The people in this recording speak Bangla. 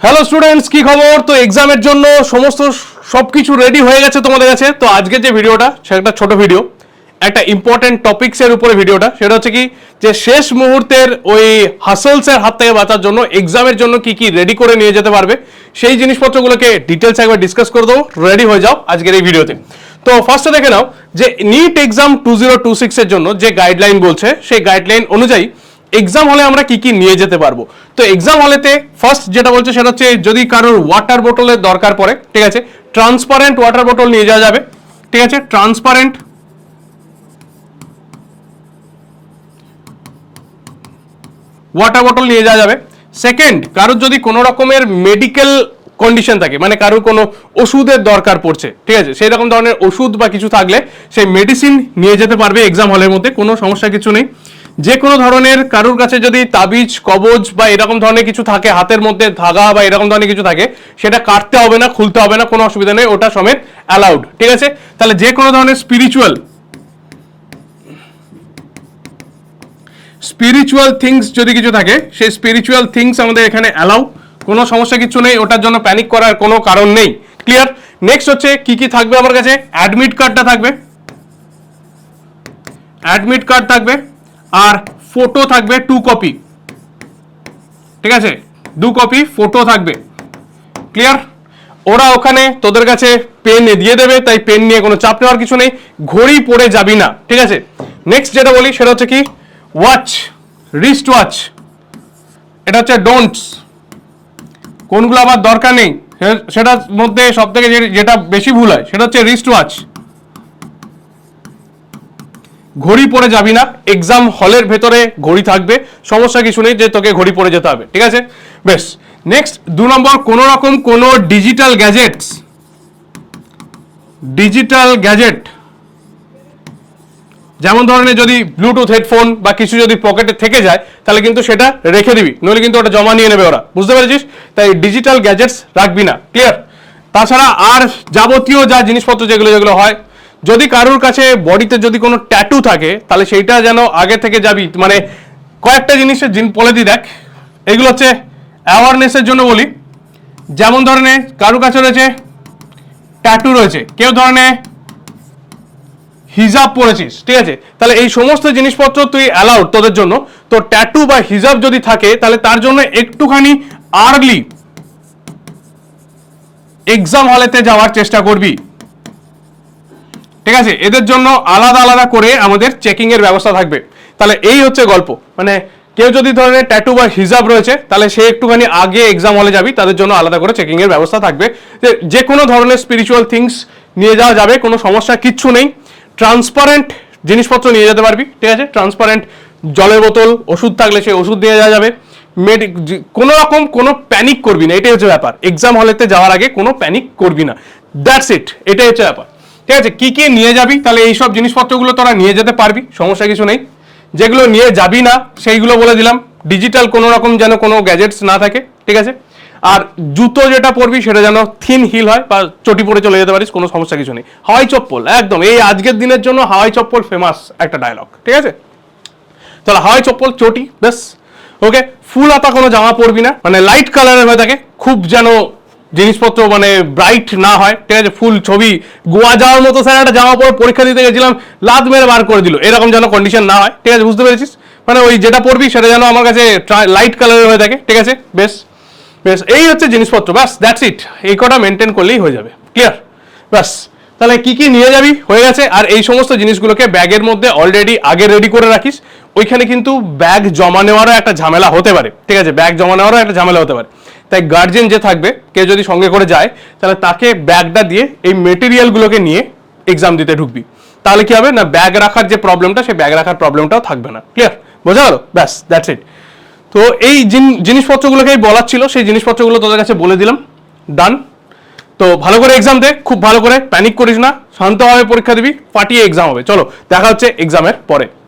হ্যালো স্টুডেন্টস, কি খবর? তো এক্সামের জন্য সমস্ত সবকিছু রেডি হয়ে গেছে তোমাদের কাছে। তো আজকে যে ভিডিওটা সেটা একটা ছোট ভিডিও, একটা ইম্পর্টেন্ট টপিকসের উপরে ভিডিওটা। সেটা হচ্ছে কি, যে শেষ মুহূর্তের ওই হাসলসের হাত থেকে বাঁচার জন্য এক্সামের জন্য কি কি রেডি করে নিয়ে যেতে পারবে সেই জিনিসপত্রগুলোকে ডিটেলস একবার ডিসকাস করে দেবো। রেডি হয়ে যাও আজকের এই ভিডিওতে। তো ফার্স্টে দেখে নাও যে নিট এক্সাম 2026 এর জন্য যে গাইডলাইন বলছে সেই গাইডলাইন অনুযায়ী এক্সাম হলে আমরা কি কি নিয়ে যেতে পারবো। তো এক্সাম হলেতে ফার্স্ট যেটা বলছে সেটা হচ্ছে যদি কারোর ওয়াটার বোতলের দরকার পড়ে, ঠিক আছে, ট্রান্সপারেন্ট ওয়াটার বোতল নিয়ে যাওয়া যাবে, ঠিক আছে, ট্রান্সপারেন্ট ওয়াটার বোতল নিয়ে যাওয়া যাবে। সেকেন্ড, কারোর যদি কোনো রকমের মেডিকেল কন্ডিশন থাকে, মানে কারোর কোনো ওষুধের দরকার পড়ছে, ঠিক আছে, সেই রকম ধরনের ওষুধ বা কিছু থাকলে সেই মেডিসিন নিয়ে যেতে পারবে এক্সাম হলের মধ্যে, কোনো সমস্যা কিছু নেই। যে কোনো ধরনের কারোর কাছে যদি তাবিজ কবজ বা এরকম ধরনের কিছু থাকে, হাতের মধ্যে ধাগা বা এরকম ধরনের কিছু থাকে, সেটা কাটতে হবে না, খুলতে হবে না, কোনো অসুবিধা নেই, ওটা সমেত অ্যালাউড, ঠিক আছে। তাহলে যে কোনো ধরনের স্পিরিচুয়াল থিংস যদি কিছু থাকে, সেই স্পিরিচুয়াল থিংস আমাদের এখানে অ্যালাউ, কোনো সমস্যা কিছু নেই, ওটার জন্য প্যানিক করার কোনো কারণ নেই। ক্লিয়ার? নেক্সট হচ্ছে কি কি থাকবে আমার কাছে। অ্যাডমিট কার্ডটা থাকবে, অ্যাডমিট কার্ড থাকবে, আর ফটো থাকবে 2 কপি, ঠিক আছে, 2 কপি ফটো থাকবে। ক্লিয়ার? ওরা ওখানে তোদের কাছে পেন দিয়ে দেবে, তাই পেন নিয়ে কোনো চাপ নেওয়ার কিছু নেই। ঘড়ি পরে যাবি না, ঠিক আছে। নেক্সট যেটা বলি সেটা হচ্ছে কি, ওয়াচ, রিস্ট ওয়াচ, এটা হচ্ছে ডোন্টস, কোনগুলো আমার দরকার নেই সেটার মধ্যে সব থেকে যেটা বেশি ভুল হয় সেটা হচ্ছে রিস্ট ওয়াচ। ঘড়ি পরে যাবি না, এক্সাম হলের ভেতরে ঘড়ি থাকবে, সমস্যা কিছু নেই যে তোকে ঘড়ি পরে যেতে হবে, ঠিক আছে, বেশ। নেক্সট 2 নম্বর, কোনো রকম কোনো ডিজিটাল গ্যাজেট যেমন ধরনের যদি ব্লুটুথ হেডফোন বা কিছু যদি পকেটে থেকে যায় তাহলে কিন্তু সেটা রেখে দিবি, নইলে কিন্তু ওটা জমা নিয়ে নেবে ওরা, বুঝতে পেরেছিস? তাই ডিজিটাল গ্যাজেটস রাখবি না। ক্লিয়ার? তাছাড়া আর যাবতীয় যা জিনিসপত্র যেগুলো হয়, যদি কারোর কাছে বডিতে যদি কোনো ট্যাটু থাকে তাহলে সেইটা যেন আগে থেকে যাবি, মানে কয়েকটা জিনিসের বলে দিই, দেখ এগুলো হচ্ছে অ্যাওয়ারনেসের জন্য বলি। যেমন ধরনের কারোর কাছে রয়েছে ট্যাটু রয়েছে, কেউ ধরনের হিজাব পরেছিস, ঠিক আছে, তাহলে এই সমস্ত জিনিসপত্র তুই অ্যালাউড তোদের জন্য। তো ট্যাটু বা হিজাব যদি থাকে তাহলে তার জন্য একটুখানি আর্লি এক্সাম হলেতে যাওয়ার চেষ্টা করবি, ঠিক আছে। এদের জন্য আলাদা আলাদা করে আমাদের চেকিং এর ব্যবস্থা থাকবে। তাহলে এই হচ্ছে গল্প, মানে কেউ যদি ধরনের ট্যাটু বা হিজাব রয়েছে তাহলে সে একটুখানি আগে এক্সাম হলে যাবি, তাদের জন্য আলাদা করে চেকিং এর ব্যবস্থা থাকবে। যে কোনো ধরনের স্পিরিচুয়াল থিংস নিয়ে যাওয়া যাবে, কোনো সমস্যা কিচ্ছু নেই। ট্রান্সপারেন্ট জিনিসপত্র নিয়ে যেতে পারবি, ঠিক আছে, ট্রান্সপারেন্ট জলের বোতল, ওষুধ থাকলে সেই ওষুধ নিয়ে যাওয়া যাবে। কোনো রকম কোনো প্যানিক করবি না, এটাই হচ্ছে ব্যাপার। এক্সাম হলেতে যাওয়ার আগে কোনো প্যানিক করবি না, দ্যাটস ইট, এটাই হচ্ছে ব্যাপার, ঠিক আছে। কি কি নিয়ে যাবি, তাহলে এইসব জিনিসপত্রগুলো তোরা নিয়ে যেতে পারবি, সমস্যা কিছু নেই। যেগুলো নিয়ে যাবি না সেইগুলো বলে দিলাম, ডিজিটাল কোনো রকম যেন কোনো গ্যাজেটস না থাকে, ঠিক আছে। আর জুতো যেটা পরবি সেটা যেন থিন হিল হয়, বা চটি পরে চলে যেতে পারিস, কোনো সমস্যা কিছু নেই। হাওয়াই চপ্পল, একদম এই আজকের দিনের জন্য হাওয়াই চপ্পল ফেমাস একটা ডায়লগ, ঠিক আছে। তাহলে হাওয়াই চপ্পল, চটি, বেশ, ওকে। ফুল হাতা কোনো জামা পরবি না, মানে লাইট কালারের হয়ে থাকে, খুব যেন জিনিসপত্র মানে ব্রাইট না হয়, ঠিক আছে। ফুল ছবি গোয়া যাওয়ার মতো স্যার একটা জামা পরে পরীক্ষা দিতে গেছিলাম, লাদ মেরে বার করে দিল, এরকম যেন কন্ডিশন না হয়, ঠিক আছে, বুঝতে পেরেছিস? মানে ওই যেটা পরবি সেটা যেন আমার কাছে লাইট কালারের হয়ে থাকে, ঠিক আছে, বেশ বেশ। এই হচ্ছে জিনিসপত্র, ব্যাস, দ্যাটস ইট। এই কটা মেনটেন করলেই হয়ে যাবে। ক্লিয়ার? ব্যাস, তাহলে কি কি নিয়ে যাবি হয়ে গেছে। আর এই সমস্ত জিনিসগুলোকে ব্যাগের মধ্যে অলরেডি আগে রেডি করে রাখিস। ওইখানে কিন্তু ব্যাগ জমা নেওয়ারও একটা ঝামেলা হতে পারে, ঠিক আছে, ব্যাগ জমা নেওয়ারও একটা ঝামেলা হতে পারে। তাই গার্জেন যে থাকবে, কে যদি সঙ্গে করে যায়, তাহলে তাকে ব্যাগটা দিয়ে এই মেটেরিয়ালগুলোকে নিয়ে এক্সাম দিতে ঢুকবি। তাহলে কি হবে না, ব্যাগ রাখার যে প্রবলেমটা, সেই ব্যাগ রাখার প্রবলেমটাও থাকবে না। ক্লিয়ার? বোঝা গেল? ব্যাস, দ্যাটস ইট। তো এই জিনিসপত্রগুলোকেই বলার ছিল, সেই জিনিসপত্রগুলো তোদের কাছে বলে দিলাম, ডান। তো ভালো করে এক্সাম দে, খুব ভালো করে, প্যানিক করিস না, শান্তভাবে পরীক্ষা দিবি, ফাটিয়ে এক্সাম হবে। চলো দেখা হচ্ছে এক্সামের পরে।